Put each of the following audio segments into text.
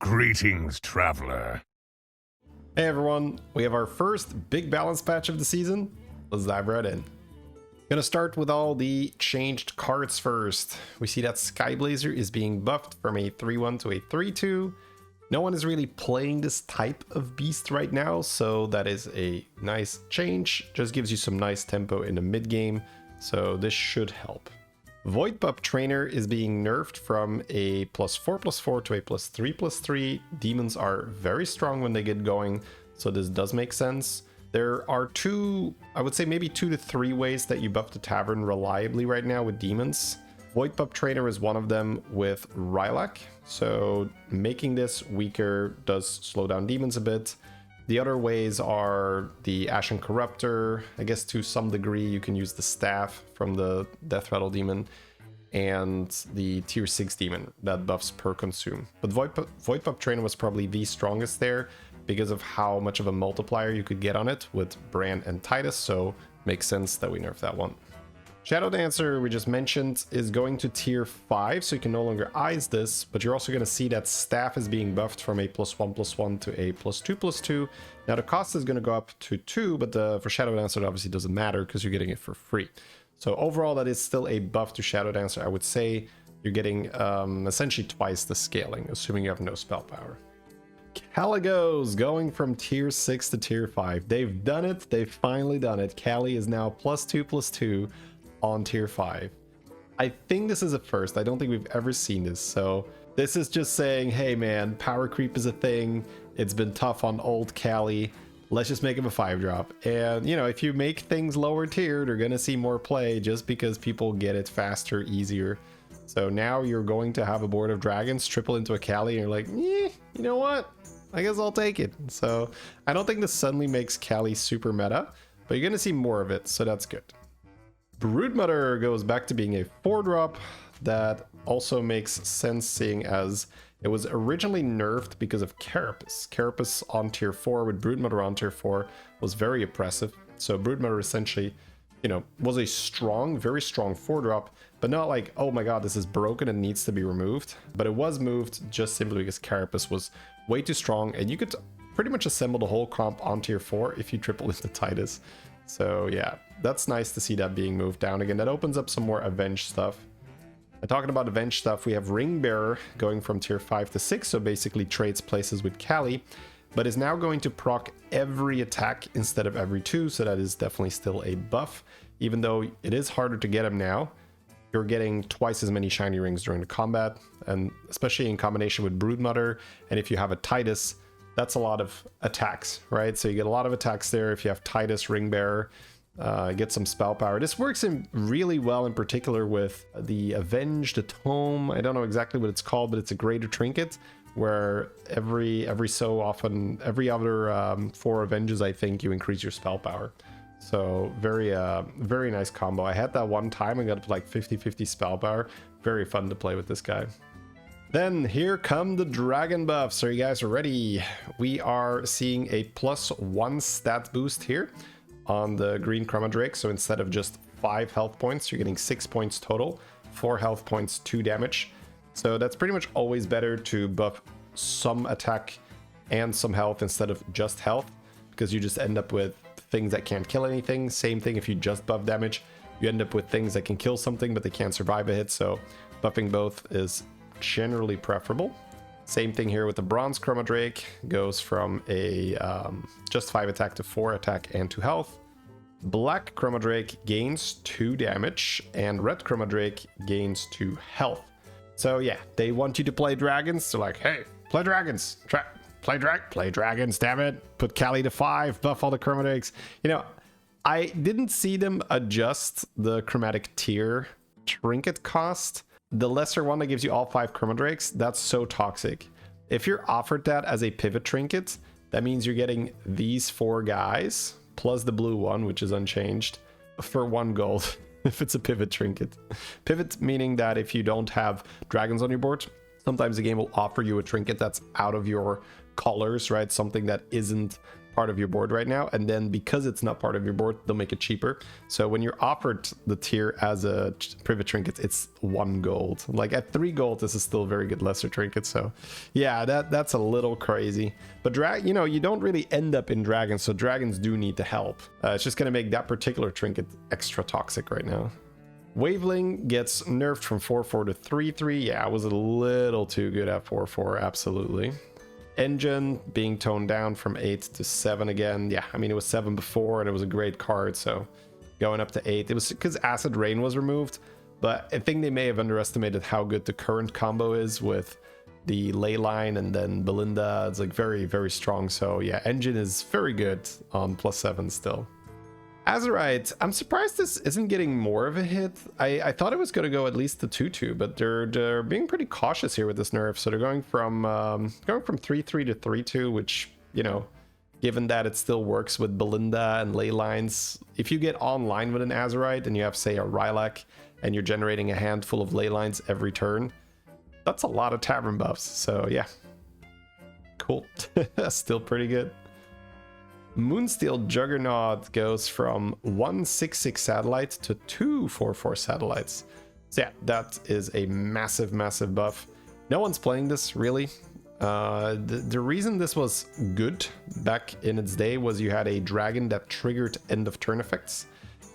Greetings, traveler. Hey everyone, we have our first big balance patch of the season. Let's dive right in. Gonna start with all the changed cards first. We see that Skyblazer is being buffed from a 3-1 to a 3-2. No one is really playing this type of beast right now, so that is a nice change. Just gives you some nice tempo in the mid game, so this should help. Void Pup Trainer is being nerfed from a +4/+4 to a +3/+3. Demons are very strong when they get going, so this does make sense. There are I would say maybe 2 to 3 ways that you buff the Tavern reliably right now with demons. Void Pup Trainer is one of them with Rylak, so making this weaker does slow down demons a bit. The other ways are the Ashen Corruptor. I guess to some degree you can use the staff from the Death Rattle Demon and the tier 6 demon that buffs per consume. But Void Pup Trainer was probably the strongest there because of how much of a multiplier you could get on it with Bran and Titus, so makes sense that we nerf that one. Shadow Dancer, we just mentioned, is going to tier 5, so you can no longer eyes this, but you're also going to see that Staff is being buffed from a +1/+1 to a +2/+2. Now the cost is going to go up to 2, but for Shadow Dancer it obviously doesn't matter because you're getting it for free. So overall that is still a buff to Shadow Dancer. I would say you're getting essentially twice the scaling, assuming you have no spell power. Caligos going from tier 6 to tier 5. They've done it. They've finally done it. Cali is now +2/+2 on tier 5. I think this is a first. I don't think we've ever seen this. So this is just saying, hey man, power creep is a thing. It's been tough on old Cali. Let's just make him a 5-drop. And you know, if you make things lower tier, they're gonna see more play just because people get it faster, easier. So now you're going to have a board of dragons triple into a Cali and you're like, you know what? I guess I'll take it. So I don't think this suddenly makes Cali super meta, but you're gonna see more of it, so that's good. Broodmother goes back to being a 4-drop. That also makes sense seeing as it was originally nerfed because of Carapace. Carapace on tier 4 with Broodmother on tier 4 was very oppressive. So Broodmother essentially, you know, was a strong, very strong 4-drop, but not like, oh my god, this is broken and needs to be removed. But it was moved just simply because Carapace was way too strong, and you could pretty much assemble the whole comp on tier 4 if you triple into Titus. So yeah, that's nice to see that being moved down again. That opens up some more Avenge stuff. And talking about Avenge stuff, we have Ringbearer going from tier 5 to 6, so basically trades places with Cali, but is now going to proc every attack instead of every 2, so that is definitely still a buff. Even though it is harder to get him now, you're getting twice as many shiny rings during the combat, and especially in combination with Broodmother, and if you have a Titus, that's a lot of attacks, right? So you get a lot of attacks there if you have Titus, Ringbearer, get some spell power. This works in really well in particular with the Avenge, the Tome. I don't know exactly what it's called, but it's a greater trinket where every so often, every other 4 Avenges, I think, you increase your spell power. So very nice combo. I had that one time and got up to like 50/50 spell power. Very fun to play with this guy. Then here come the dragon buffs. Are you guys ready? We are seeing a +1 stat boost here on the green Chroma Drake. So instead of just 5 health points, you're getting 6 points total, 4 health points, 2 damage. So that's pretty much always better to buff some attack and some health instead of just health, because you just end up with things that can't kill anything. Same thing if you just buff damage, you end up with things that can kill something but they can't survive a hit. So buffing both is generally preferable. Same thing here with the bronze Chroma Drake, goes from a just 5 attack to 4 attack and 2 health. Black Chroma Drake gains 2 damage and red Chroma Drake gains 2 health. So yeah, they want you to play dragons. They're like, hey, play dragons, play dragons, damn it. Put Cali to 5, buff all the Chroma Drakes. You know, I didn't see them adjust the chromatic tier trinket cost. The lesser one that gives you all 5 Chroma Drakes, that's so toxic. If you're offered that as a pivot trinket, that means you're getting these 4 guys, plus the blue one, which is unchanged, for 1 gold, if it's a pivot trinket. Pivot meaning that if you don't have dragons on your board, sometimes the game will offer you a trinket that's out of your colors, right? Something that isn't part of your board right now, and then because it's not part of your board, they'll make it cheaper. So when you're offered the tier as a private trinket, it's 1 gold. Like at 3 gold, this is still a very good lesser trinket. So yeah, that's a little crazy. But you know, you don't really end up in dragons, so dragons do need the help. It's just gonna make that particular trinket extra toxic right now. Waveling gets nerfed from 4/4 to 3/3. Yeah, it was a little too good at 4/4, absolutely. Engine being toned down from 8 to 7 again. Yeah, I mean, it was 7 before and it was a great card, so going up to 8. It was because Acid Rain was removed, but I think they may have underestimated how good the current combo is with the Leyline and then Belinda. It's like very, very strong. So yeah, Engine is very good on +7 still. Azerite, I'm surprised this isn't getting more of a hit. I thought it was going to go at least to 2/2, but they're being pretty cautious here with this nerf. So they're going from 3/3 to 3/2, which, you know, given that it still works with Belinda and ley lines, if you get online with an Azerite and you have, say, a Rylak and you're generating a handful of ley lines every turn, that's a lot of tavern buffs. So yeah, cool. Still pretty good. Moonsteel Juggernaut goes from 1 6/6 satellite to 2 4/4 satellites. So yeah, that is a massive, massive buff. No one's playing this really. The reason this was good back in its day was you had a dragon that triggered end of turn effects.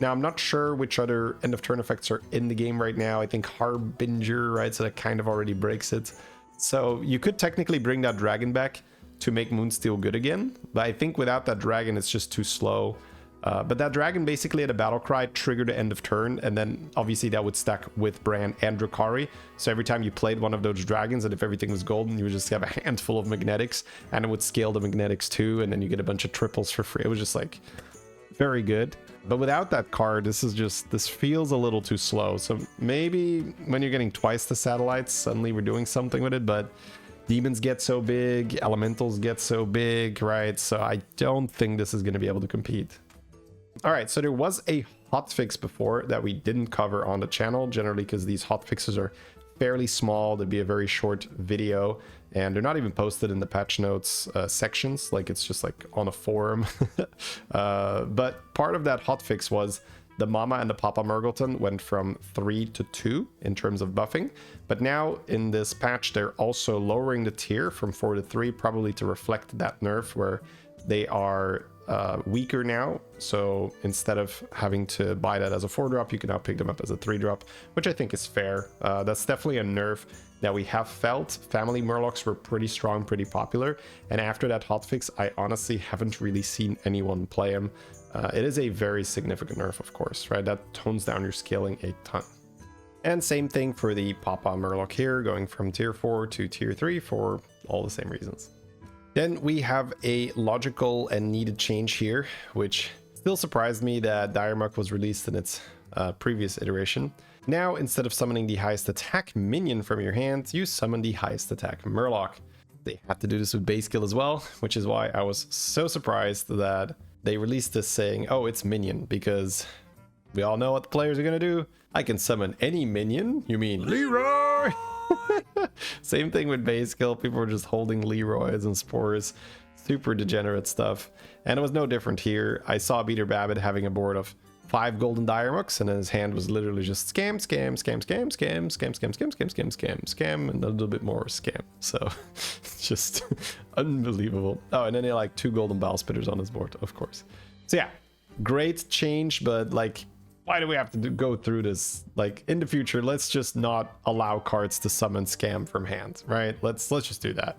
Now I'm not sure which other end of turn effects are in the game right now. I think Harbinger, right? So that kind of already breaks it. So you could technically bring that dragon back to make Moonsteel good again, but I think without that dragon it's just too slow. But that dragon basically had a battle cry, trigger the end of turn, and then obviously that would stack with Bran and Drukhari. So every time you played one of those dragons, and if everything was golden, you would just have a handful of magnetics, and it would scale the magnetics too, and then you get a bunch of triples for free. It was just like very good. But without that card, this feels a little too slow. So maybe when you're getting twice the satellites, suddenly we're doing something with it, but demons get so big, elementals get so big, right? So I don't think this is going to be able to compete. All right, so there was a hotfix before that we didn't cover on the channel, generally because these hotfixes are fairly small. There'd be a very short video, and they're not even posted in the patch notes sections. Like, it's just like on a forum. But part of that hotfix was the Mama and the Papa Murgleton went from 3 to 2 in terms of buffing. But now in this patch, they're also lowering the tier from 4 to 3, probably to reflect that nerf where they are weaker now. So instead of having to buy that as a 4-drop, you can now pick them up as a 3-drop, which I think is fair. That's definitely a nerf that we have felt. Family Murlocs were pretty strong, pretty popular. And after that hotfix, I honestly haven't really seen anyone play them. It is a very significant nerf, of course, right? That tones down your scaling a ton. And same thing for the Papa Murloc here, going from tier 4 to tier 3 for all the same reasons. Then we have a logical and needed change here, which still surprised me that Diremuck was released in its previous iteration. Now, instead of summoning the highest attack minion from your hand, you summon the highest attack Murloc. They had to do this with base skill as well, which is why I was so surprised that they released this saying, oh, it's minion, because we all know what the players are going to do. I can summon any minion. You mean Leroy? Same thing with base skill. People were just holding Leroys and Spores. Super degenerate stuff. And it was no different here. I saw Beater Babbitt having a board of 5 golden Diremucks, and then his hand was literally just scam, scam, scam, scam, scam, scam, scam, scam, scam, scam, scam, scam, and a little bit more scam. So it's just unbelievable. Oh, and then he had like 2 golden Bowel Spitters on his board, of course. So yeah, great change, but like, why do we have to go through this? Like, in the future, let's just not allow cards to summon scam from hand, right? Let's just do that.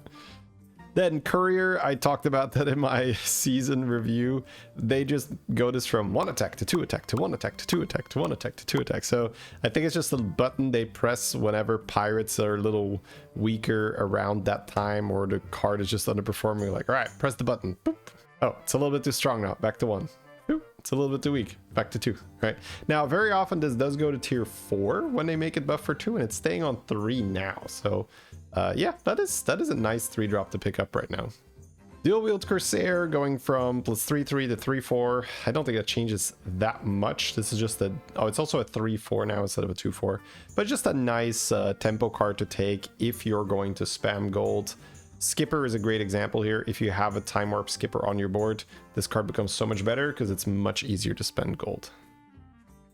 Then Courier, I talked about that in my season review. They just go this from 1 attack to 2 attack to 1 attack to 2 attack to 1 attack to 2 attack. So I think it's just a button they press whenever pirates are a little weaker around that time, or the card is just underperforming. Like, all right, press the button. Boop. Oh, it's a little bit too strong now. Back to 1. Boop. It's a little bit too weak. Back to 2. Right now, very often this does go to tier 4 when they make it buff for 2, and it's staying on 3 now. So yeah, that is a nice 3-drop to pick up right now. Dual Wield Corsair going from +3/3 to 3/4. I don't think that changes that much. This is just it's also a 3/4 now instead of a 2/4. But just a nice tempo card to take if you're going to spam gold. Skipper is a great example here. If you have a Time Warp Skipper on your board, this card becomes so much better because it's much easier to spend gold.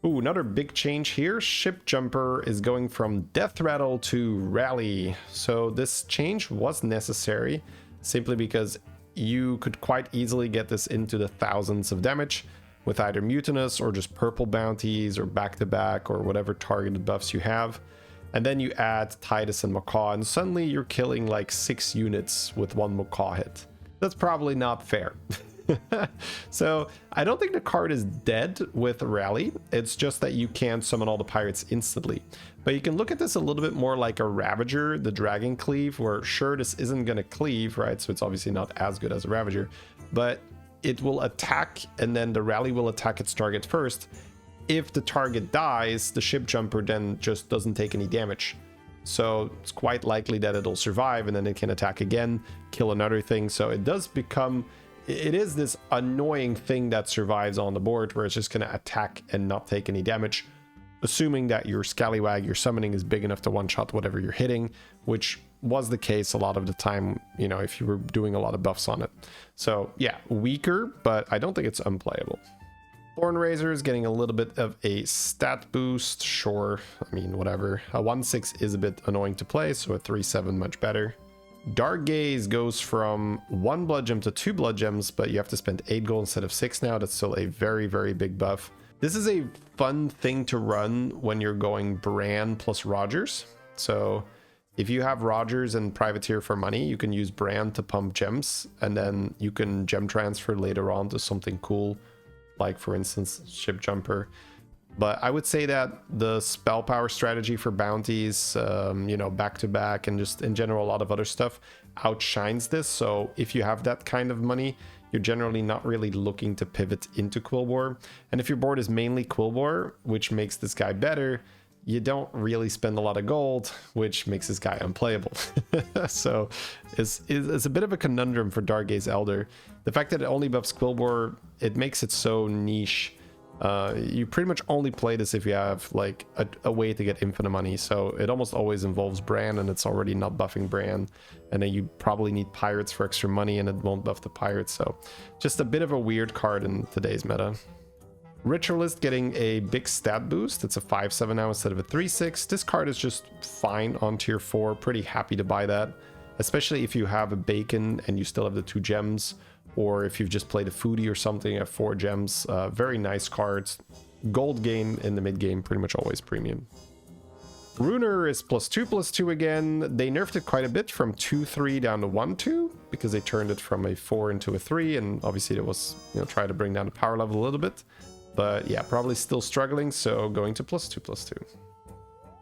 Ooh, another big change here. Ship Jumper is going from Death Rattle to Rally. So this change was necessary simply because you could quite easily get this into the thousands of damage with either Mutinous or just purple bounties or back-to-back or whatever targeted buffs you have. And then you add Titus and Macaw, and suddenly you're killing like 6 units with 1 Macaw hit. That's probably not fair. So I don't think the card is dead with Rally. It's just that you can't summon all the pirates instantly. But you can look at this a little bit more like a Ravager, the Dragon Cleave, where sure, this isn't going to cleave, right? So it's obviously not as good as a Ravager, but it will attack, and then the Rally will attack its target first. If the target dies, the Ship Jumper then just doesn't take any damage. So it's quite likely that it'll survive, and then it can attack again, kill another thing. So it does become, it is this annoying thing that survives on the board where it's just going to attack and not take any damage, assuming that your Scallywag, your summoning, is big enough to one-shot whatever you're hitting, which was the case a lot of the time, you know, if you were doing a lot of buffs on it. So yeah, weaker, but I don't think it's unplayable. Thornrazor is getting a little bit of a stat boost. Sure, I mean, whatever. A 1/6 is a bit annoying to play, so a 3/7 much better. Dark Gaze goes from 1 blood gem to 2 blood gems, but you have to spend 8 gold instead of 6 now. That's still a very, very big buff. This is a fun thing to run when you're going Bran plus Rogers. So if you have Rogers and Privateer for money, you can use Bran to pump gems, and then you can gem transfer later on to something cool, like for instance Ship Jumper. But I would say that the spell power strategy for bounties, you know, back to back, and just in general a lot of other stuff outshines this. So if you have that kind of money, you're generally not really looking to pivot into Quillbore. And if your board is mainly Quillbore, which makes this guy better, you don't really spend a lot of gold, which makes this guy unplayable. So it's a bit of a conundrum for Dark Gaze Elder. The fact that it only buffs Quillbore, it makes it so niche. You pretty much only play this if you have like a way to get infinite money. So it almost always involves Bran, and it's already not buffing Bran. And then you probably need Pirates for extra money, and it won't buff the Pirates. So just a bit of a weird card in today's meta. Ritualist getting a big stat boost. It's a 5/7 now instead of a 3/6. This card is just fine on tier 4. Pretty happy to buy that, especially if you have a Bacon and you still have the 2 gems, or if you've just played a Foodie or something at 4 gems. Very nice cards. Gold gain in the mid game, pretty much always premium. Runer is +2/+2 again. They nerfed it quite a bit from 2/3 down to 1/2 because they turned it from a 4 into a 3, and obviously it was, you know, try to bring down the power level a little bit. But yeah, probably still struggling, so going to +2/+2.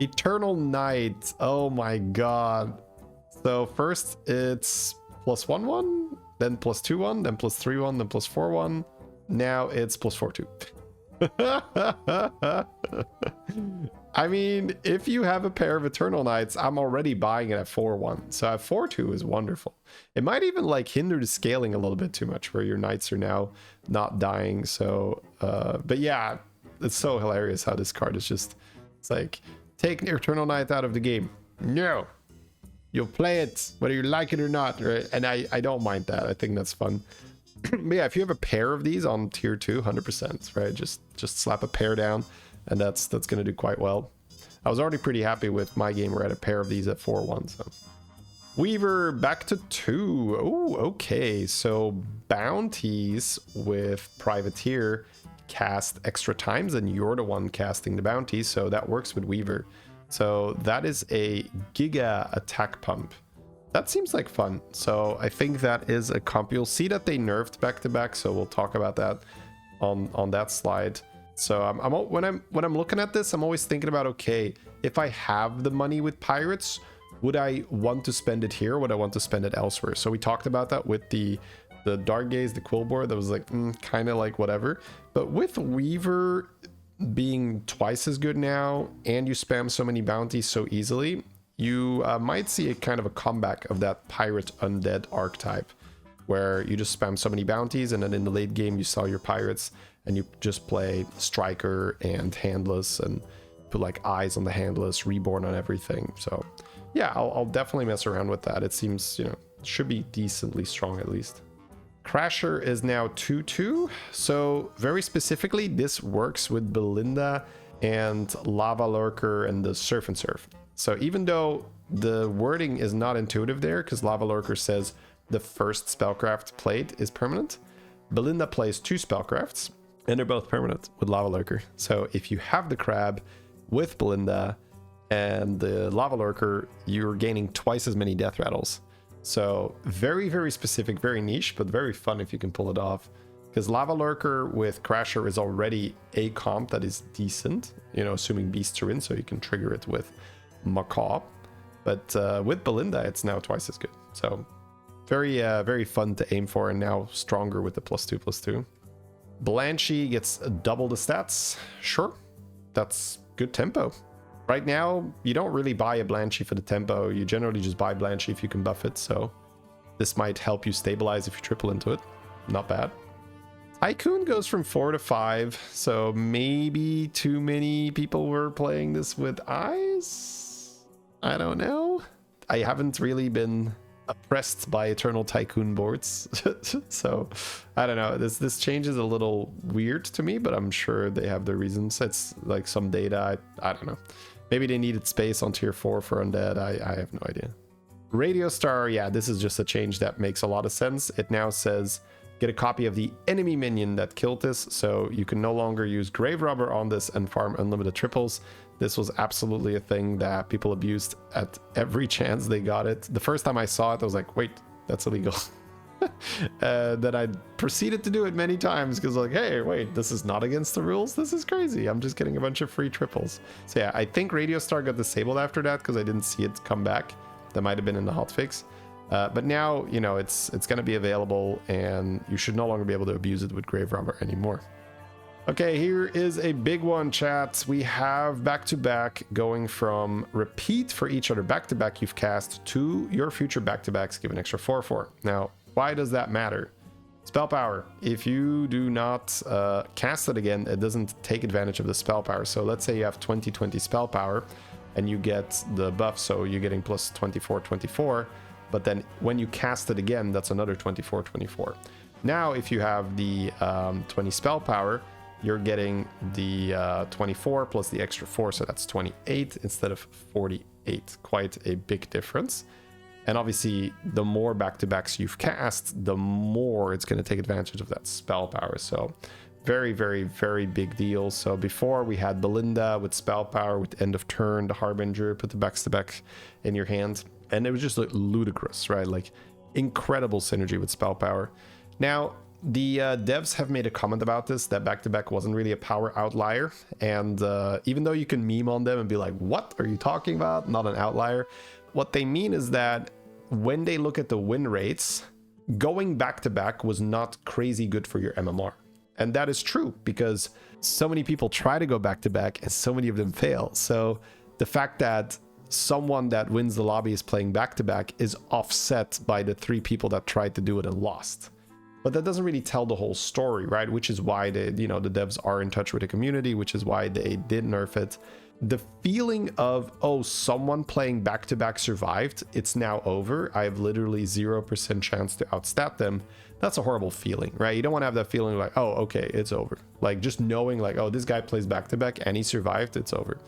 Eternal Night. Oh my god. So first it's +1/1, then +2/1, then +3/1, then +4/1. Now it's +4/2. I mean, if you have a pair of Eternal Knights, I'm already buying it at 4/1. So at 4/2 is wonderful. It might even like hinder the scaling a little bit too much, where your knights are now not dying. So, but yeah, it's so hilarious how this card is just, it's like, take Eternal Knight out of the game. No, you'll play it whether you like it or not, right? And I don't mind that. I think that's fun. But yeah, if you have a pair of these on tier 2, 100%, right? Just slap a pair down, and that's going to do quite well. I was already pretty happy with my game where I had a pair of these at 4/1. So Weaver back to 2. Oh, okay. So bounties with Privateer cast extra times, and you're the one casting the bounties, so that works with Weaver. So that is a Giga attack pump. That seems like fun. So I think that is a comp. You'll see that they nerfed back to back, so we'll talk about that on that slide. So when I'm looking at this, I'm always thinking about, okay, if I have the money with Pirates, would I want to spend it here? Would I want to spend it elsewhere? So we talked about that with the Dark Gaze, the Quillbore, that was like kind of like whatever. But with Weaver being twice as good now, and you spam so many bounties so easily, you might see a kind of a comeback of that Pirate Undead archetype, where you just spam so many bounties, and then in the late game you sell your Pirates, and you just play Striker and Handless, and put like Eyes on the Handless, Reborn on everything. So yeah, I'll definitely mess around with that. It seems, you know, Should be decently strong at least. Crasher is now 2/2. So very specifically, this works with Belinda and Lava Lurker and the Surf and Surf. So even though the wording is not intuitive there, because Lava Lurker says the first spellcraft played is permanent, Belinda plays 2 spellcrafts, and they're both permanent with Lava Lurker. So if you have the crab with Belinda and the Lava Lurker, you're gaining twice as many death rattles. So very, very specific, very niche, but very fun if you can pull it off. Because Lava Lurker with Crasher is already a comp that is decent, you know, assuming beasts are in, so you can trigger it with Macaw. But with Belinda, it's now twice as good. So very, very fun to aim for, and now stronger with the +2/+2. Blanchy gets double the stats. Sure, that's good tempo. Right now, you don't really buy a Blanchy for the tempo. You generally just buy Blanchy if you can buff it. So this might help you stabilize if you triple into it. Not bad. Tycoon goes from 4 to 5. So maybe too many people were playing this with eyes. I don't know. I haven't really been oppressed by Eternal Tycoon boards. So I don't know. This change is a little weird to me, but I'm sure they have their reasons. It's like some data. I don't know. Maybe they needed space on tier 4 for undead. I have no idea. Radio Star, yeah, this is just a change that makes a lot of sense. It now says get a copy of the enemy minion that killed this, so you can no longer use Grave Robber on this and farm unlimited triples. This was absolutely a thing that people abused at every chance they got it. The first time I saw it, I was like, wait, that's illegal. Then I proceeded to do it many times because like, hey, wait, this is not against the rules. This is crazy. I'm just getting a bunch of free triples. So yeah, I think Radio Star got disabled after that because I didn't see it come back. That might have been in the hotfix. But now, you know, it's going to be available, and you should no longer be able to abuse it with Grave Robber anymore. Okay, here is a big one, chat. We have back-to-back going from repeat for each other back-to-back you've cast to your future back-to-backs give an extra 4/4. Now, why does that matter? Spell power. If you do not cast it again, it doesn't take advantage of the spell power. So let's say you have 20/20 spell power and you get the buff, so you're getting plus 24/24. But then when you cast it again, that's another 24/24. Now, if you have the 20 spell power, you're getting the 24 plus the extra 4, so that's 28 instead of 48. Quite a big difference. And obviously, the more back-to-backs you've cast, the more it's going to take advantage of that spell power. So very, very, very big deal. So before we had Belinda with spell power, with end of turn, the Harbinger, put the back-to-back in your hand. And it was just like ludicrous, right? Like incredible synergy with spell power. Now, the devs have made a comment about this, that back-to-back wasn't really a power outlier. And even though you can meme on them and be like, what are you talking about? Not an outlier. What they mean is that when they look at the win rates, going back-to-back was not crazy good for your MMR. And that is true because so many people try to go back-to-back and so many of them fail. So the fact that someone that wins the lobby is playing back-to-back is offset by the 3 people that tried to do it and lost. But that doesn't really tell the whole story, right? Which is why the devs are in touch with the community, which is why they did nerf it. The feeling of, oh, someone playing back-to-back survived, it's now over, I have literally 0% chance to outstat them. That's a horrible feeling, right? You don't want to have that feeling like, oh, okay, it's over. Like just knowing like, oh, this guy plays back-to-back and he survived, it's over,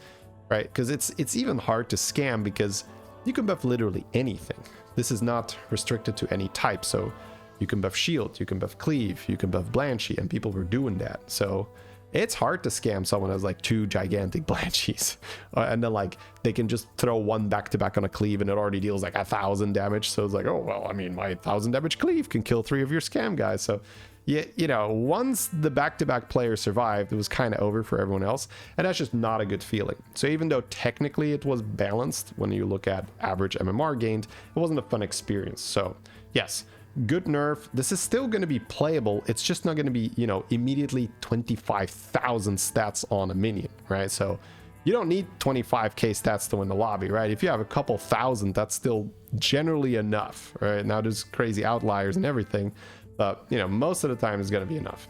right? Because it's even hard to scam because you can buff literally anything. This is not restricted to any type. So you can buff shield, you can buff cleave, you can buff Blanchy, and people were doing that. So it's hard to scam someone as like 2 gigantic Blanchies. And then like they can just throw 1 back-to-back on a cleave and it already deals like 1,000 damage. So it's like, oh, well, I mean, my 1,000 damage cleave can kill 3 of your scam guys. So yeah, you know, once the back-to-back player survived, it was kind of over for everyone else. And that's just not a good feeling. So even though technically it was balanced when you look at average MMR gained, it wasn't a fun experience. So yes, good nerf. This is still going to be playable. It's just not going to be, you know, immediately 25,000 stats on a minion, right? So you don't need 25k stats to win the lobby, right? If you have a couple thousand, that's still generally enough, right? Now there's crazy outliers and everything, but you know, most of the time it's going to be enough.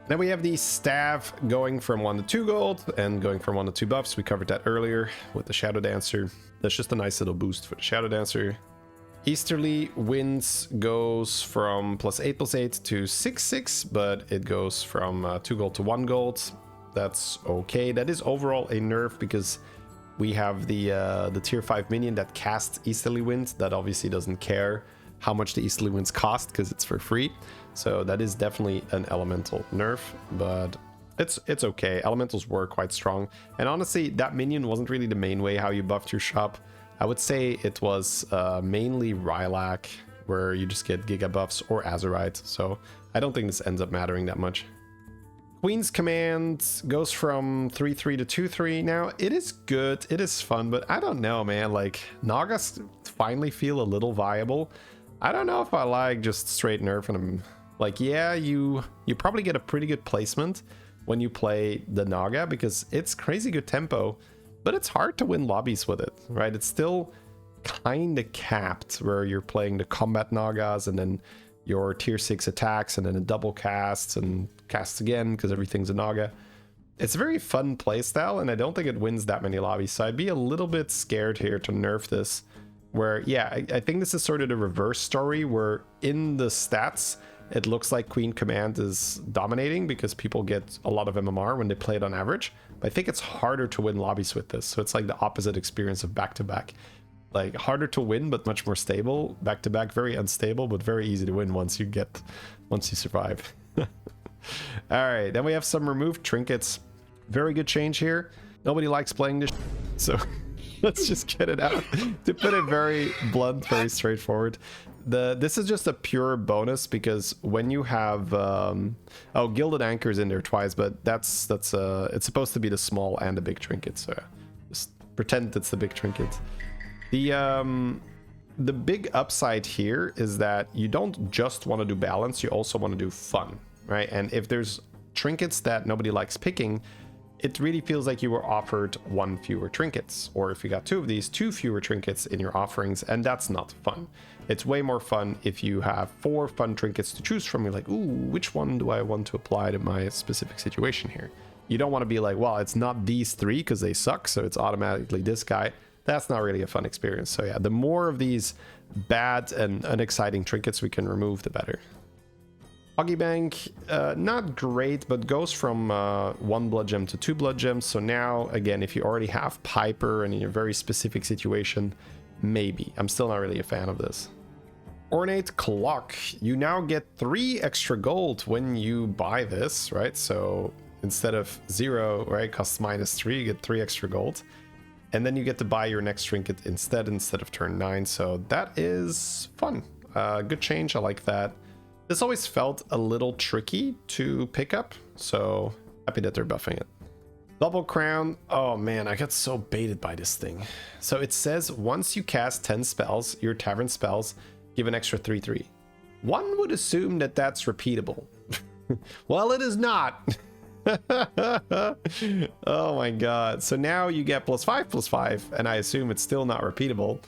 Then we have the staff going from 1 to 2 gold and going from 1 to 2 buffs. We covered that earlier with the Shadow Dancer. That's just a nice little boost for the Shadow Dancer. Easterly Winds goes from +8/+8 to 6/6, but it goes from 2 gold to 1 gold. That's okay. That is overall a nerf because we have the tier 5 minion that casts Easterly Winds that obviously doesn't care how much the Easterly Winds cost because it's for free. So that is definitely an elemental nerf, but it's okay. Elementals were quite strong. And honestly, that minion wasn't really the main way how you buffed your shop. I would say it was mainly Rylak, where you just get Giga buffs, or Azurite. So I don't think this ends up mattering that much. Queen's Command goes from 3/3 to 2/3 now. It is good, it is fun, but I don't know, man. Like, Nagas finally feel a little viable. I don't know if I like just straight nerfing them. Like, yeah, you probably get a pretty good placement when you play the Naga because it's crazy good tempo, but it's hard to win lobbies with it, right? It's still kind of capped where you're playing the combat Nagas and then your tier 6 attacks and then a double casts and casts again because everything's a Naga. It's a very fun playstyle and I don't think it wins that many lobbies, so I'd be a little bit scared here to nerf this. Where, yeah, I think this is sort of the reverse story where in the stats it looks like Queen Command is dominating because people get a lot of MMR when they play it on average. But I think it's harder to win lobbies with this. So it's like the opposite experience of back-to-back. Like, harder to win, but much more stable. Back-to-back, very unstable, but very easy to win once you survive. All right, then we have some removed trinkets. Very good change here. Nobody likes playing this, so let's just get it out. To put it very blunt, very straightforward. This is just a pure bonus because when you have Gilded Anchor's in there twice, but it's supposed to be the small and the big trinket, so just pretend it's the big trinket. The big upside here is that you don't just want to do balance, you also want to do fun, right? And if there's trinkets that nobody likes picking, it really feels like you were offered 1 fewer trinkets, or if you got 2 of these, 2 fewer trinkets in your offerings, and that's not fun. It's way more fun if you have 4 fun trinkets to choose from. You're like, ooh, which one do I want to apply to my specific situation here? You don't want to be like, well, it's not these 3 because they suck, so it's automatically this guy. That's not really a fun experience. So yeah, the more of these bad and unexciting trinkets we can remove, the better. Hoggy Bank, not great, but goes from 1 blood gem to 2 blood gems. So now, again, if you already have Piper and in a very specific situation, maybe. I'm still not really a fan of this. Ornate Clock. You now get 3 extra gold when you buy this, right? So instead of 0, right, costs -3, you get 3 extra gold. And then you get to buy your next trinket instead of turn 9. So that is fun. Good change. I like that. This always felt a little tricky to pick up, so happy that they're buffing it. Double Crown. Oh man, I got so baited by this thing. So it says once you cast 10 spells, your tavern spells give an extra 3/3. One would assume that that's repeatable. Well, it is not. Oh my god. So now you get +5/+5, and I assume it's still not repeatable.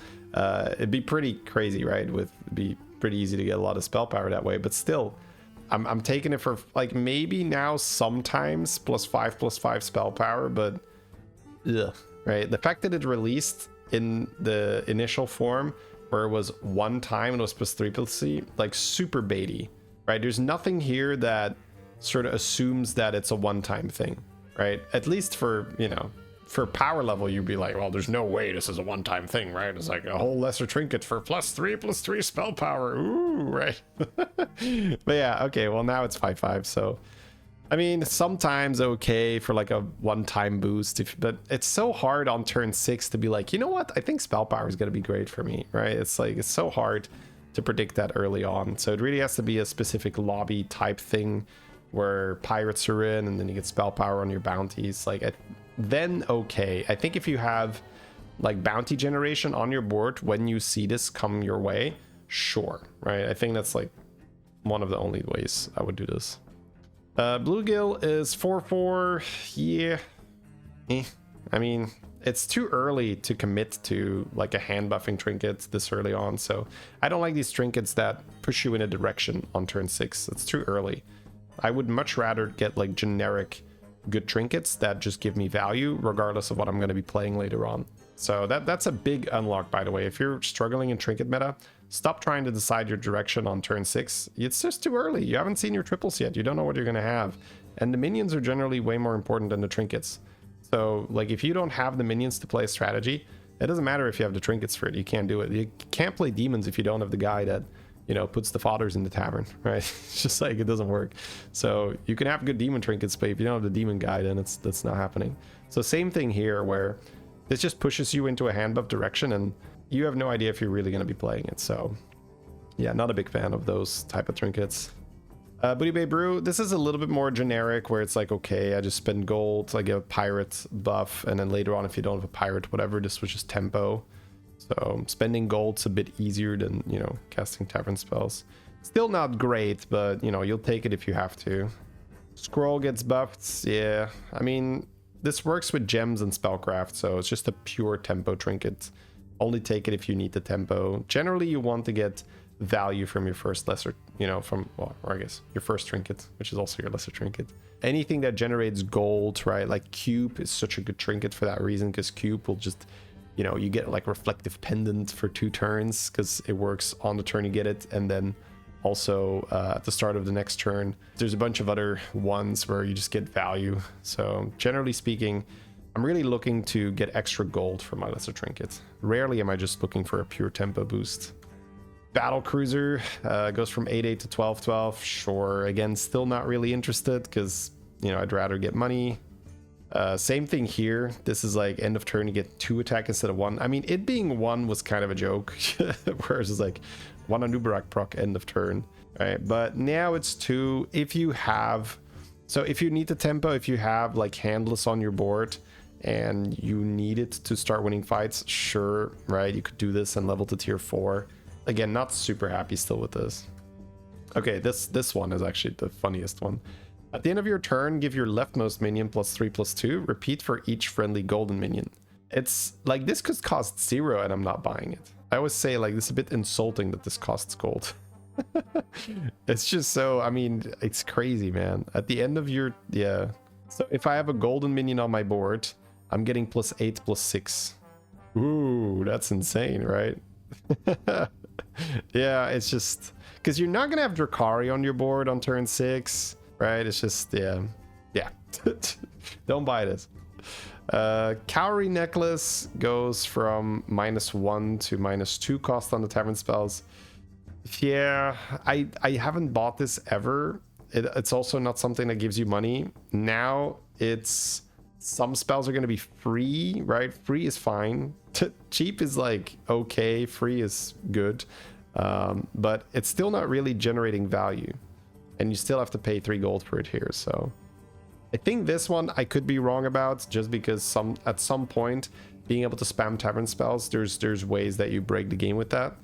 It'd be pretty crazy, right? It'd be pretty easy to get a lot of spell power that way, but still, I'm taking it for like maybe now sometimes +5/+5 spell power, but ugh, right? The fact that it released in the initial form where it was 1 time and it was +3/+3, like super baity, right? There's nothing here that sort of assumes that it's a one-time thing, right? At least for, you know, for power level, you'd be like, well, there's no way this is a one-time thing, right? It's like a whole lesser trinket for +3/+3 spell power. Ooh, right? But yeah, okay, well now it's 5/5, so I mean, sometimes okay for like a one-time boost, but it's so hard on turn 6 to be like, you know what? I think spell power is going to be great for me, right? It's like, it's so hard to predict that early on. So it really has to be a specific lobby type thing where pirates are in and then you get spell power on your bounties. Like, then okay. I think if you have like bounty generation on your board when you see this come your way, sure, right? I think that's like one of the only ways I would do this. Bluegill is 4/4. Yeah. I mean, it's too early to commit to like a hand buffing trinket this early on, so I don't like these trinkets that push you in a direction on turn 6. It's too early. I would much rather get like generic good trinkets that just give me value regardless of what I'm going to be playing later on. So that's a big unlock, by the way. If you're struggling in trinket meta, stop trying to decide your direction on turn 6. It's just too early. You haven't seen your triples yet. You don't know what you're going to have. And the minions are generally way more important than the trinkets. So, like, if you don't have the minions to play a strategy, it doesn't matter if you have the trinkets for it. You can't do it. You can't play demons if you don't have the guy that, you know, puts the fodders in the tavern, right? It's just like, it doesn't work. So you can have good demon trinkets, but if you don't have the demon guy, then that's not happening. So same thing here, where this just pushes you into a hand buff direction and you have no idea if you're really going to be playing it. So yeah, not a big fan of those type of trinkets. Booty Bay Brew, this is a little bit more generic, where it's like, okay, I just spend gold, I get a pirate buff, and then later on, if you don't have a pirate, whatever, this was just tempo. So spending gold's a bit easier than, you know, casting tavern spells. Still not great, but, you know, you'll take it if you have to. Scroll gets buffed, yeah. I mean, this works with gems and spellcraft, so it's just a pure tempo trinket. Only take it if you need the tempo. Generally, you want to get value from your first lesser, you know, from, well, or I guess your first trinket, which is also your lesser trinket. Anything that generates gold, right? Like Cube is such a good trinket for that reason, because Cube will just, you know, you get like Reflective Pendant for 2 turns because it works on the turn you get it, and then also at the start of the next turn. There's a bunch of other ones where you just get value. So generally speaking, I'm really looking to get extra gold for my lesser trinket. Rarely am I just looking for a pure tempo boost. Battle Cruiser goes from 8-8 to 12-12. Sure, again, still not really interested because, you know, I'd rather get money. Same thing here. This is like end of turn, you get 2 attack instead of 1. I mean, it being 1 was kind of a joke, whereas it's like 1 on Nubarak proc end of turn, right? But now it's 2 if you have, so if you need the tempo, if you have like handless on your board and you need it to start winning fights, sure, right? You could do this and level to tier 4. Again, not super happy still with this. Okay, this one is actually the funniest one. At the end of your turn, give your leftmost minion +3/+2. Repeat for each friendly golden minion. It's like, this could cost 0 and I'm not buying it. I always say, like, this is a bit insulting that this costs gold. It's just so, I mean, it's crazy, man. At the end of your, yeah. So if I have a golden minion on my board, I'm getting +8/+6. Ooh, that's insane, right? Yeah, it's just because you're not gonna have Drakari on your board on turn 6, right? It's just, yeah. Don't buy this. Cowrie Necklace goes from -1 to -2 cost on the tavern spells. Yeah, I haven't bought this ever. It's also not something that gives you money. Now it's, some spells are going to be free, right? Free is fine. Cheap is like okay, free is good, but it's still not really generating value, and you still have to pay 3 gold for it here. So I think this one I could be wrong about, just because at some point being able to spam tavern spells, there's ways that you break the game with that.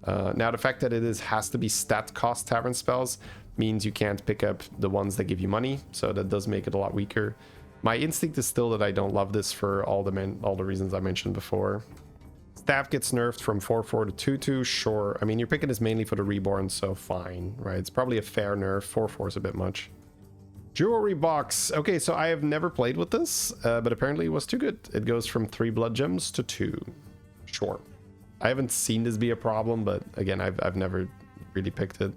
Now the fact that it has to be stat cost tavern spells means you can't pick up the ones that give you money, so that does make it a lot weaker. My instinct is still that I don't love this for all the reasons I mentioned before. Staff gets nerfed from 4/4 to 2/2. Sure. I mean, you're picking this mainly for the reborn, so fine, right? It's probably a fair nerf. 4/4 is a bit much. Jewelry box. Okay, so I have never played with this, but apparently it was too good. It goes from 3 blood gems to 2. Sure. I haven't seen this be a problem, but again, I've never really picked it.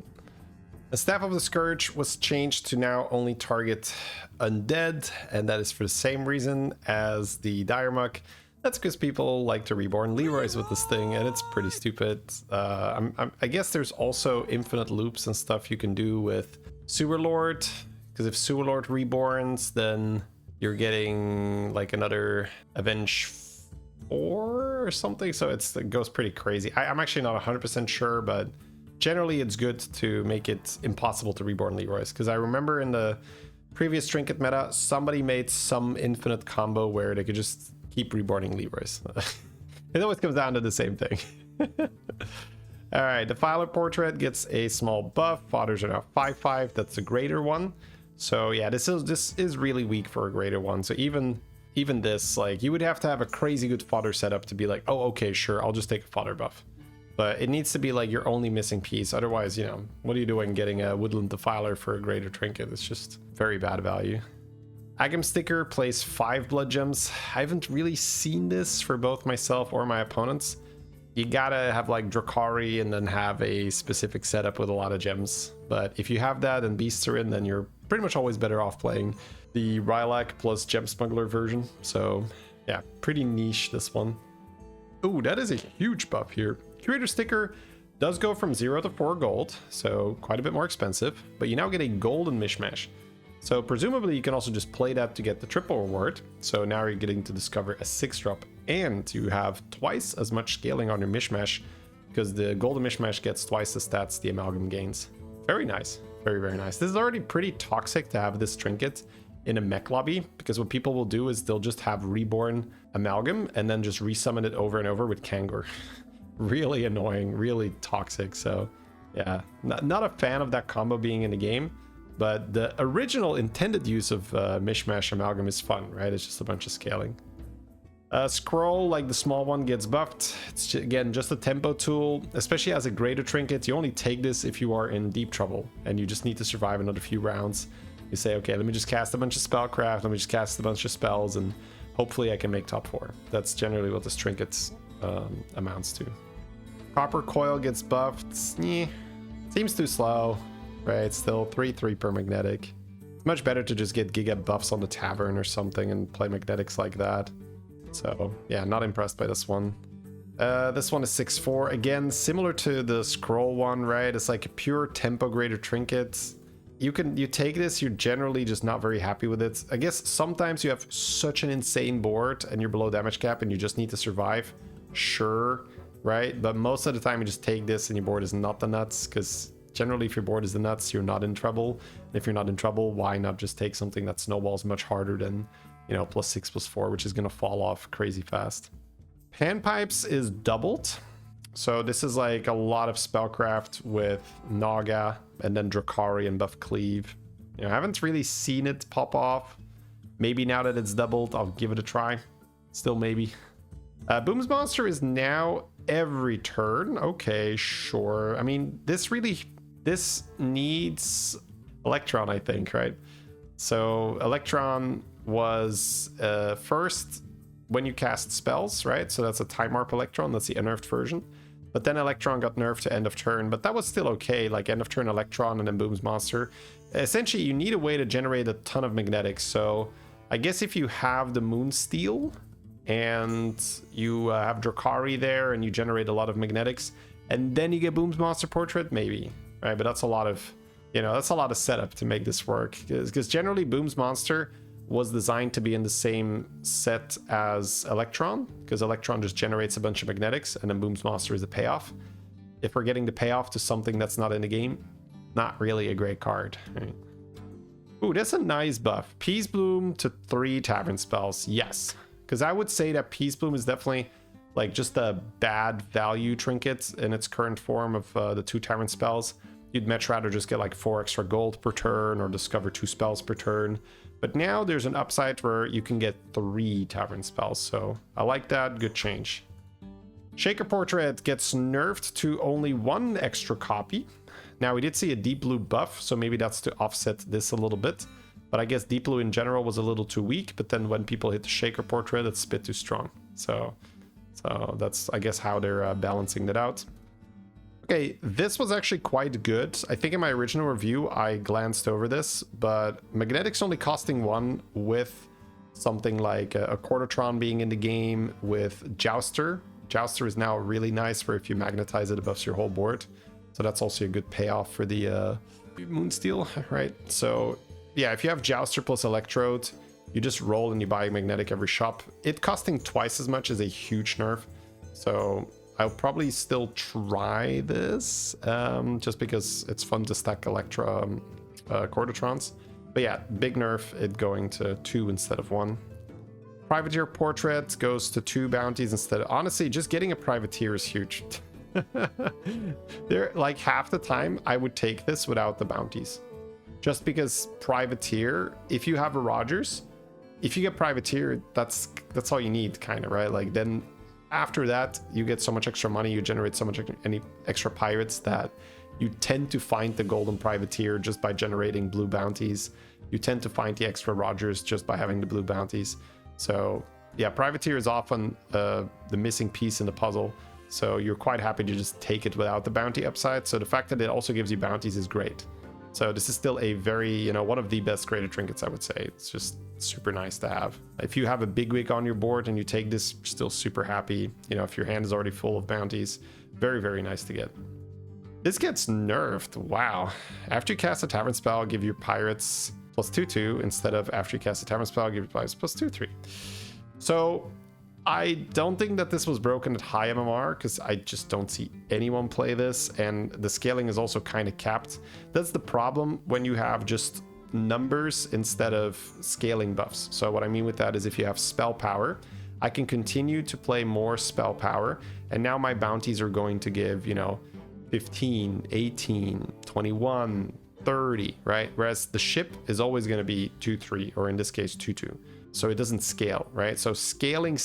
The Staff of the Scourge was changed to now only target undead, and that is for the same reason as the Dire Muck. That's because people like to reborn Leroy's with this thing, and it's pretty stupid. I guess there's also infinite loops and stuff you can do with Sewer Lord, because if Sewer Lord reborns, then you're getting like another Avenge 4 or something, so it goes pretty crazy. I'm actually not 100% sure, but generally it's good to make it impossible to reborn Leroy's, because I remember in the previous trinket meta, somebody made some infinite combo where they could just keep reborning Leroy's. It always comes down to the same thing. All right, the Defiler Portrait gets a small buff. Fodders are now 5/5. That's the greater one. So yeah, this is really weak for a greater one. So even this, like, you would have to have a crazy good fodder setup to be like, oh, okay, sure, I'll just take a fodder buff. But it needs to be like your only missing piece. Otherwise, you know, what are you doing getting a Woodland Defiler for a greater trinket? It's just very bad value. Agam Sticker plays 5 blood gems. I haven't really seen this for both myself or my opponents. you gotta have like Drakari and then have a specific setup with a lot of gems. But if you have that and beasts are in, then you're pretty much always better off playing the Rylak plus Gem Smuggler version. So yeah, pretty niche this one. Oh, that is a huge buff here. Curator sticker does go from 0 to 4 gold, so quite a bit more expensive, but you now get a golden mishmash. So presumably you can also just play that to get the triple reward. So now you're getting to discover a 6-drop, and you have twice as much scaling on your mishmash, because the golden mishmash gets twice the stats the amalgam gains. Very nice. Very, very nice. This is already pretty toxic to have this trinket in a mech lobby, because what people will do is they'll just have reborn amalgam and then just resummon it over and over with Kangor. Really annoying, really toxic. So yeah, not a fan of that combo being in the game, but the original intended use of mishmash amalgam is fun, right? It's just a bunch of scaling. Scroll, like the small one, gets buffed. It's again just a tempo tool, especially as a greater trinket. You only take this if you are in deep trouble and you just need to survive another few rounds. You say, okay, let me just cast a bunch of spellcraft, let me just cast a bunch of spells, and hopefully I can make top 4. That's generally what this trinket amounts to. Copper coil gets buffed. Seems too slow, right? Still 3/3 per magnetic. It's much better to just get giga buffs on the tavern or something and play magnetics like that. So yeah, not impressed by this one. This one is 6/4. Again, similar to the scroll one, right? It's like a pure tempo greater trinket. You take this, you're generally just not very happy with it. I guess sometimes you have such an insane board and you're below damage cap and you just need to survive. Sure, right? But most of the time you just take this and your board is not the nuts, because generally if your board is the nuts, you're not in trouble. And if you're not in trouble, why not just take something that snowballs much harder than, you know, +6/+4, which is going to fall off crazy fast. Panpipes is doubled. So this is like a lot of spellcraft with Naga and then Drakari and buff cleave. You know, I haven't really seen it pop off. Maybe now that it's doubled, I'll give it a try. Still maybe. Boom's Monster is now every turn. Okay, sure. I mean, this needs Electron, I think, right? So Electron was first when you cast spells, right? So that's a Time Warp Electron, that's the unnerfed version. But then Electron got nerfed to end of turn, but that was still okay, like end of turn Electron and then Boom's Monster. Essentially, you need a way to generate a ton of magnetics. So I guess if you have the Moonsteel and you have Drakari there and you generate a lot of magnetics, and then you get Boom's Monster Portrait, maybe, right? But that's a lot of, you know, that's a lot of setup to make this work, because generally Boom's Monster was designed to be in the same set as Electron, because Electron just generates a bunch of magnetics and then Boom's Monster is a payoff. If we're getting the payoff to something that's not in the game, not really a great card. Right? Ooh, that's a nice buff. Peace Bloom to 3 Tavern spells. Yes, because I would say that Peace Bloom is definitely like just a bad value trinket in its current form of the 2 Tavern spells. You'd much rather just get like 4 extra gold per turn or discover 2 spells per turn. But now there's an upside where you can get 3 Tavern spells, so I like that. Good change. Shaker Portrait gets nerfed to only 1 extra copy. Now we did see a Deep Blue buff, so maybe that's to offset this a little bit. But I guess Deep Blue in general was a little too weak, but then when people hit the Shaker Portrait, it's a bit too strong. So that's, I guess, how they're balancing that out. Okay, this was actually quite good. I think in my original review, I glanced over this, but Magnetics only costing 1 with something like a Quartertron being in the game with Jouster. Jouster is now really nice for if you magnetize it, it buffs your whole board. So that's also a good payoff for the Moonsteel, right? So yeah, if you have Jouster plus Electrode, you just roll and you buy Magnetic every shop. It costing twice as much is a huge nerf. So I'll probably still try this, just because it's fun to stack Electra Quartertrons. But yeah, big nerf, it going to 2 instead of 1. Privateer Portrait goes to 2 bounties instead of... Honestly, just getting a Privateer is huge. They're like half the time I would take this without the bounties. Just because Privateer, if you have a Rogers, if you get Privateer, that's all you need, kind of, right? Like then... After that, you get so much extra money, you generate so much any extra pirates that you tend to find the golden privateer just by generating blue bounties. You tend to find the extra Rogers just by having the blue bounties. So yeah, privateer is often the missing piece in the puzzle. So you're quite happy to just take it without the bounty upside. So the fact that it also gives you bounties is great. So this is still a very, you know, one of the best graded trinkets, I would say. It's just super nice to have. If you have a big wig on your board and you take this, you're still super happy. You know, if your hand is already full of bounties, very, very nice to get. This gets nerfed. Wow. After you cast a tavern spell, give your pirates plus 2/2 instead of after you cast a tavern spell, give your pirates plus 2/3. So I don't think that this was broken at high MMR because I just don't see anyone play this, and the scaling is also kind of capped. That's the problem when you have just numbers instead of scaling buffs. So what I mean with that is if you have spell power, I can continue to play more spell power, and now my bounties are going to give, you know, 15, 18, 21, 30, right? Whereas the ship is always going to be 2/3, or in this case 2/2. So it doesn't scale, right? So scaling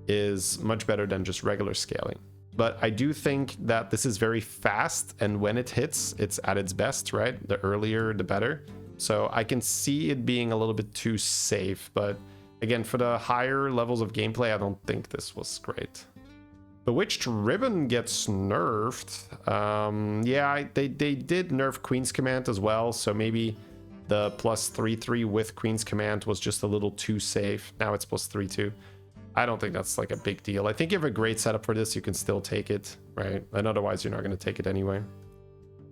is much better than just regular scaling. But I do think that this is very fast, and when it hits, it's at its best, right? The earlier, the better. So I can see it being a little bit too safe, but again, for the higher levels of gameplay, I don't think this was great. Bewitched Ribbon gets nerfed. Yeah, they did nerf Queen's Command as well, so maybe the plus 3/3 with Queen's Command was just a little too safe. Now it's plus 3/2. I don't think that's like a big deal. I think if you have a great setup for this, you can still take it, right? And otherwise, you're not going to take it anyway.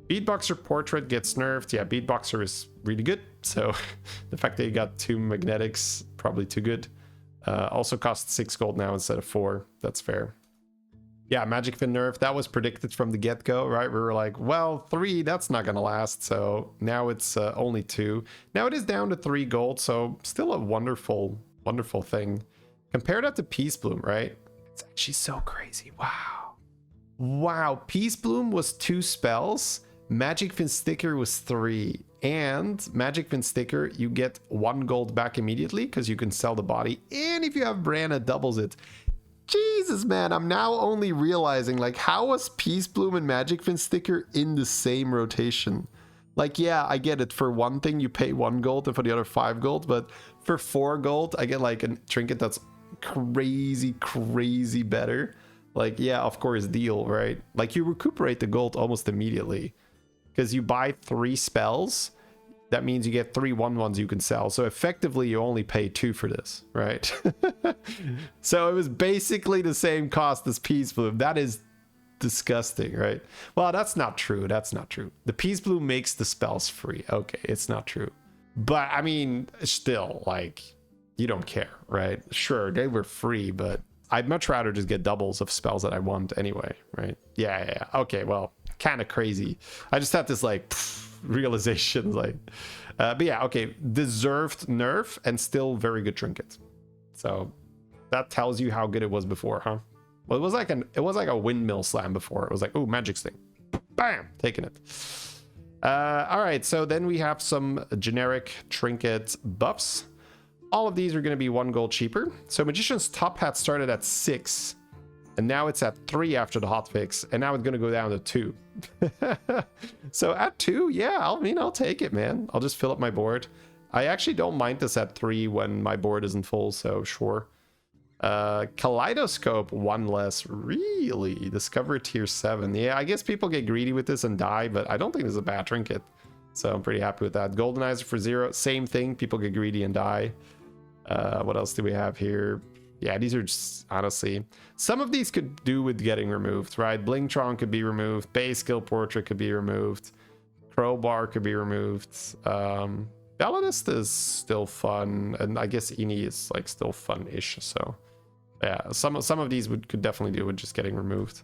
Beatboxer Portrait gets nerfed. Yeah, Beatboxer is really good. So the fact that you got 2 magnetics, probably too good. Also costs 6 gold now instead of 4. That's fair. Yeah, Magic Fin nerf, that was predicted from the get-go, right? We were like, well, 3, that's not gonna last. So now it's only 2. Now it is down to 3 gold, so still a wonderful, wonderful thing. Compare that to Peace Bloom, right? It's actually so crazy. Wow. Wow, Peace Bloom was 2 spells, Magic Fin Sticker was 3, and Magic Fin Sticker, you get 1 gold back immediately because you can sell the body, and if you have Bran, it doubles it. Jesus, man, I'm now only realizing, like, how was Peace Bloom and Magic Fin Sticker in the same rotation? Like, yeah, I get it. For one thing, you pay 1 gold, and for the other 5 gold, but for 4 gold, I get, like, a trinket that's crazy, crazy better. Like, yeah, of course, deal, right? Like, you recuperate the gold almost immediately. Because you buy 3 spells, that means you get 3 1/1s you can sell. So effectively, you only pay 2 for this, right? So it was basically the same cost as Peace Bloom. That is disgusting, right? Well, that's not true. That's not true. The Peace Bloom makes the spells free. Okay, it's not true. But I mean, still, like, you don't care, right? Sure, they were free, but I'd much rather just get doubles of spells that I want anyway, right? Yeah. Okay, well, kind of crazy. I just had this, like, realization, like, but yeah, okay, deserved nerf and still very good trinket. So that tells you how good it was before, huh? Well, it was like a windmill slam before. It was like, oh, magic sting, bam, taking it. All right, so then we have some generic trinket buffs. All of these are going to be 1 gold cheaper. So Magician's Top Hat started at 6, and now it's at 3 after the hotfix, and now it's going to go down to 2. So at 2, yeah, I'll take it, man. I'll just fill up my board. I actually don't mind this at 3 when my board isn't full, so sure. Kaleidoscope, 1 less. Really? Discover tier 7. Yeah, I guess people get greedy with this and die, but I don't think this is a bad trinket. So I'm pretty happy with that. Goldenizer for 0. Same thing. People get greedy and die. What else do we have here? Yeah, these are just, honestly, some of these could do with getting removed, right? Blingtron could be removed. Base Skill Portrait could be removed. Crowbar could be removed. Balladist is still fun. And I guess Ini is, like, still fun-ish. So, yeah, some of these could definitely do with just getting removed.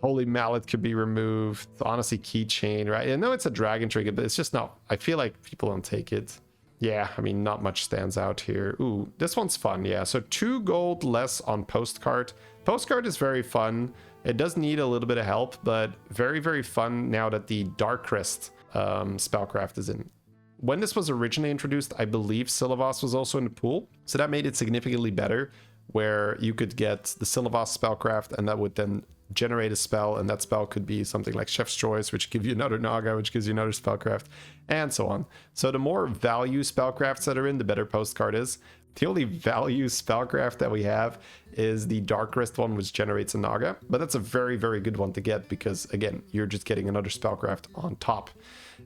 Holy Mallet could be removed. Honestly, Keychain, right? I know it's a dragon trinket, but it's just not, I feel like people don't take it. Yeah, I mean, not much stands out here. Ooh, this one's fun. Yeah, so 2 gold less on Postcard. Postcard is very fun. It does need a little bit of help, but very, very fun now that the Dark Crest spellcraft is in. When this was originally introduced, I believe Syllabus was also in the pool. So that made it significantly better, where you could get the Syllabus spellcraft, and that would then generate a spell, and that spell could be something like Chef's Choice, which give you another Naga, which gives you another spellcraft, and so on. So the more value spellcrafts that are in, the better Postcard is. The only value spellcraft that we have is the Dark Rest one, which generates a Naga. But that's a very, very good one to get because, again, you're just getting another spellcraft on top.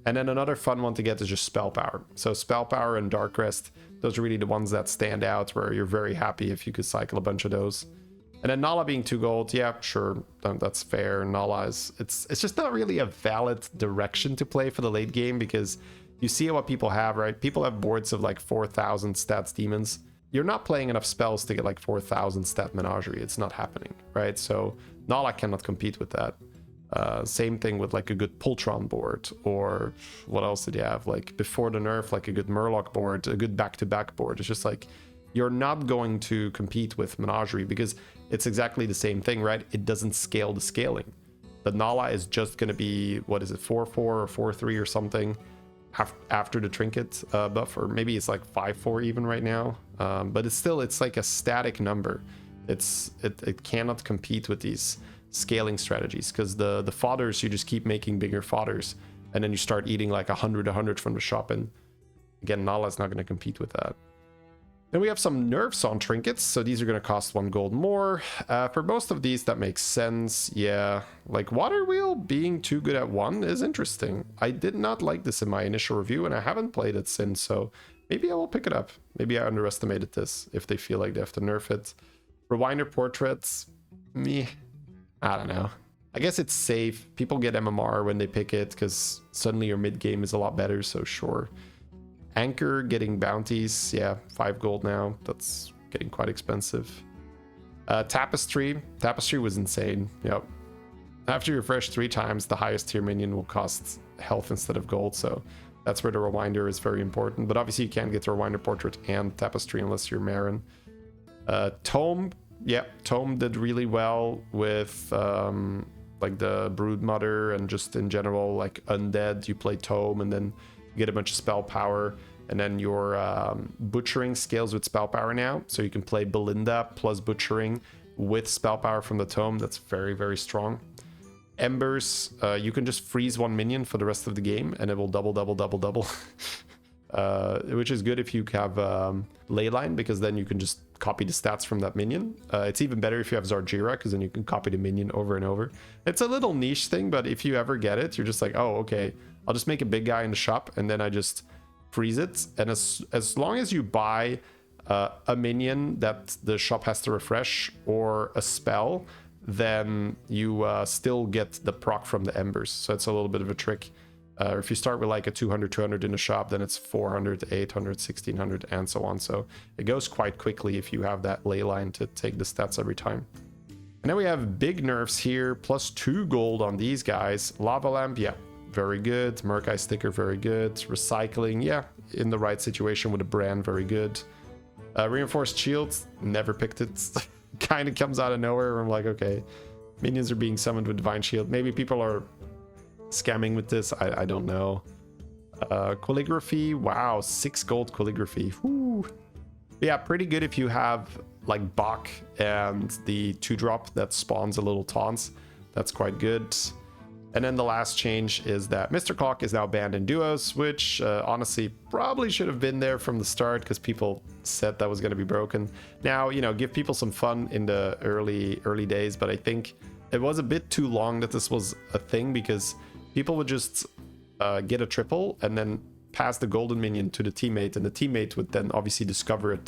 And then another fun one to get is just Spell Power. So Spell Power and Dark Rest, those are really the ones that stand out where you're very happy if you could cycle a bunch of those. And then Nala being 2 gold, yeah, sure, that's fair. Nala is, it's just not really a valid direction to play for the late game because you see what people have, right? People have boards of like 4,000 stats demons. You're not playing enough spells to get like 4,000 stat menagerie. It's not happening, right? So Nala cannot compete with that. Same thing with like a good Pultron board, or what else did you have? Like before the nerf, like a good Murloc board, a good back-to-back board. It's just like, you're not going to compete with menagerie because it's exactly the same thing, right? It doesn't scale the scaling. The Nala is just going to be, what is it, 4-4 or 4-3 or something after the trinket buff, or maybe it's like 5-4 even right now. But it's like a static number. It cannot compete with these scaling strategies because the fodders, you just keep making bigger fodders and then you start eating like 100 from the shop, and again, Nala's not going to compete with that. Then we have some nerfs on trinkets, so these are going to cost 1 gold more. For most of these, that makes sense. Yeah, like Water Wheel being too good at 1 is interesting. I did not like this in my initial review, and I haven't played it since, so maybe I will pick it up. Maybe I underestimated this, if they feel like they have to nerf it. Rewinder Portraits, meh, I don't know. I guess it's safe. People get MMR when they pick it, because suddenly your mid-game is a lot better, so sure. Anchor getting bounties, yeah, 5 gold now. That's getting quite expensive. Tapestry was insane. Yep. After you refresh 3 times, the highest tier minion will cost health instead of gold, so that's where the Rewinder is very important. But obviously you can't get the Rewinder Portrait and Tapestry unless you're Marin. Tome, yeah, Tome did really well with like the Broodmother and just in general, like Undead. You play Tome and then get a bunch of spell power, and then your butchering scales with spell power now, so you can play Belinda plus butchering with spell power from the tome. That's very, very strong. Embers, you can just freeze 1 minion for the rest of the game and it will double which is good if you have Leyline, because then you can just copy the stats from that minion. It's even better if you have Zarjira, because then you can copy the minion over and over. It's a little niche thing, but if you ever get it, you're just like, oh, okay, I'll just make a big guy in the shop and then I just freeze it. And as long as you buy a minion that the shop has to refresh or a spell, then you still get the proc from the embers. So it's a little bit of a trick. If you start with like a 200 in the shop, then it's 400, 800, 1600, and so on. So it goes quite quickly if you have that ley line to take the stats every time. And then we have big nerfs here, plus 2 gold on these guys. Lava Lamp, yeah, very good. Murk-Eye Sticker, very good. Recycling, yeah, in the right situation with a brand, very good. Reinforced Shields, never picked it. Kind of comes out of nowhere. I'm like, okay, minions are being summoned with Divine Shield. Maybe people are scamming with this, I don't know. Calligraphy, wow, 6 gold calligraphy. Whew. Yeah, pretty good if you have like Bach and the 2-drop that spawns a little taunts. That's quite good. And then the last change is that Mr. Clock is now banned in duos, which honestly probably should have been there from the start because people said that was going to be broken. Now, you know, give people some fun in the early days, but I think it was a bit too long that this was a thing, because people would just get a triple and then pass the golden minion to the teammate, and the teammate would then obviously discover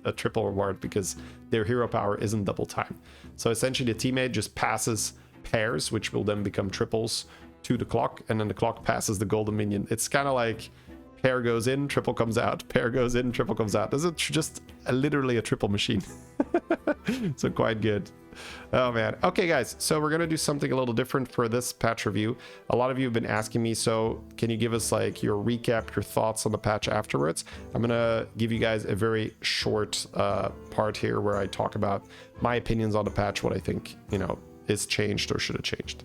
a triple reward because their hero power isn't double time. So essentially the teammate just passes pairs, which will then become triples, to the clock, and then the clock passes the golden minion. It's kind of like pair goes in, triple comes out, pair goes in, triple comes out. This is just literally a triple machine. So quite good. Oh man. Okay guys, so we're gonna do something a little different for this patch review. A lot of you have been asking me, so can you give us like your recap, your thoughts on the patch afterwards? I'm gonna give you guys a very short part here where I talk about my opinions on the patch, what I think, you know, is changed or should have changed.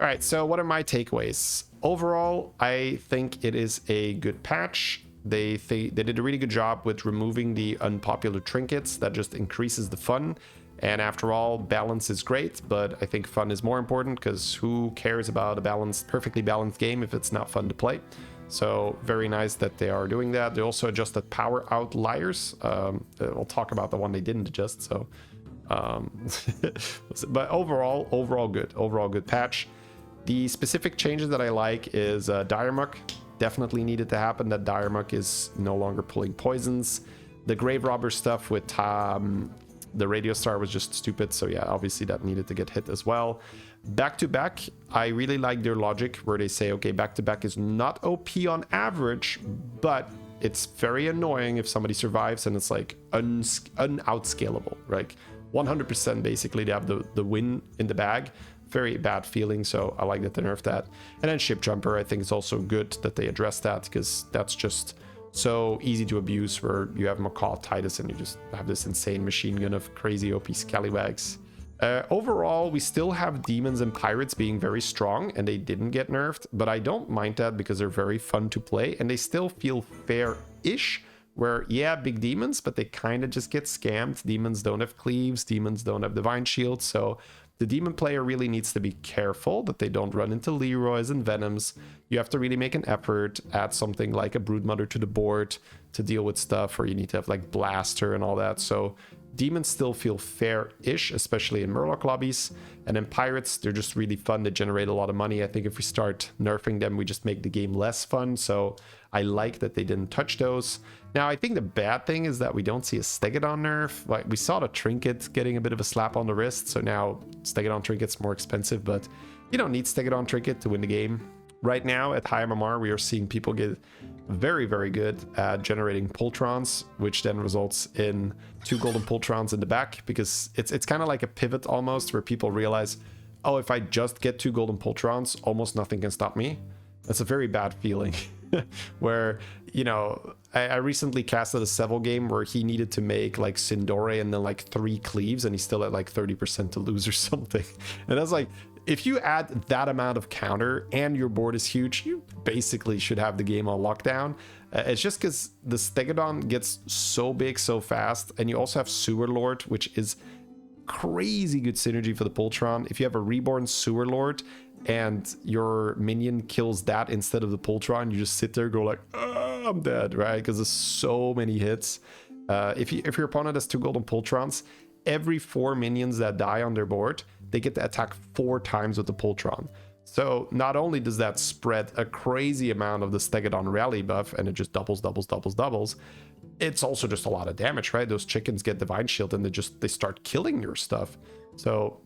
All right, so what are my takeaways? Overall, I think it is a good patch. They did a really good job with removing the unpopular trinkets. That just increases the fun. And after all, balance is great, but I think fun is more important, because who cares about a perfectly balanced game if it's not fun to play? So very nice that they are doing that. They also adjusted power outliers. We'll talk about the one they didn't adjust. So, but overall good patch. The specific changes that I like is Diremuck. Definitely needed to happen. That Diremuck is no longer pulling poisons. The Grave Robber stuff with the Radio Star was just stupid. So yeah, obviously that needed to get hit as well. Back to back, I really like their logic where they say, okay, back to back is not OP on average, but it's very annoying if somebody survives and it's like outscalable, right? 100% basically they have the win in the bag. Very bad feeling, so I like that they nerfed that. And then Ship Jumper, I think it's also good that they address that, because that's just so easy to abuse where you have Macaw Titus and you just have this insane machine gun of crazy OP scallywags. Overall, we still have demons and pirates being very strong, and they didn't get nerfed, but I don't mind that because they're very fun to play and they still feel fair-ish, where yeah, big demons, but they kind of just get scammed. Demons don't have cleaves, demons don't have divine shields, so the demon player really needs to be careful that they don't run into Leroys and Venoms. You have to really make an effort, add something like a Broodmother to the board to deal with stuff, or you need to have like Blaster and all that. So demons still feel fair-ish, especially in Murloc lobbies. And then pirates, they're just really fun. They generate a lot of money. I think if we start nerfing them, we just make the game less fun. So I like that they didn't touch those. Now, I think the bad thing is that we don't see a Stegodon nerf. Like, we saw the Trinket getting a bit of a slap on the wrist. So now Stegodon Trinket's more expensive, but you don't need Stegodon Trinket to win the game. Right now at high MMR, we are seeing people get very, very good at generating Pultrons, which then results in 2 golden Pultrons in the back, because it's kind of like a pivot almost, where people realize, oh, if I just get 2 golden Pultrons, almost nothing can stop me. That's a very bad feeling. Where, you know, I recently casted a Seville game where he needed to make like Sindore and then like 3 cleaves, and he's still at like 30% to lose or something. And I was like, if you add that amount of counter and your board is huge, you basically should have the game on lockdown. It's just because the Stegodon gets so big so fast, and you also have Sewer Lord, which is crazy good synergy for the Pultron. If you have a Reborn Sewer Lord and your minion kills that instead of the Pultron, you just sit there and go like, oh, I'm dead, right? Because there's so many hits. If your opponent has 2 golden Pultrons, every 4 minions that die on their board, they get to attack 4 times with the Pultron. So not only does that spread a crazy amount of the Stegodon rally buff, and it just doubles, it's also just a lot of damage, right? Those chickens get Divine Shield and they start killing your stuff. So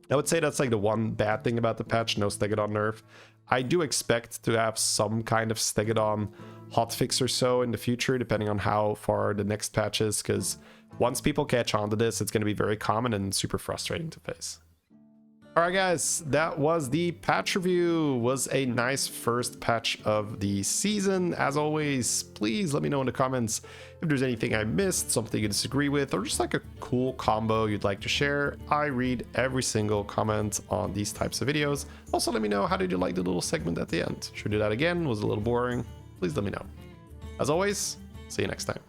I would say that's like the one bad thing about the patch, no Stegodon nerf. I do expect to have some kind of Stegodon hotfix or so in the future, depending on how far the next patch is, because once people catch on to this, it's going to be very common and super frustrating to face. All right, guys, that was the patch review. Was a nice first patch of the season. As always, please let me know in the comments if there's anything I missed, something you disagree with, or just like a cool combo you'd like to share. I read every single comment on these types of videos. Also, let me know, how did you like the little segment at the end? Should we do that again? Was it a little boring? Please let me know. As always, see you next time.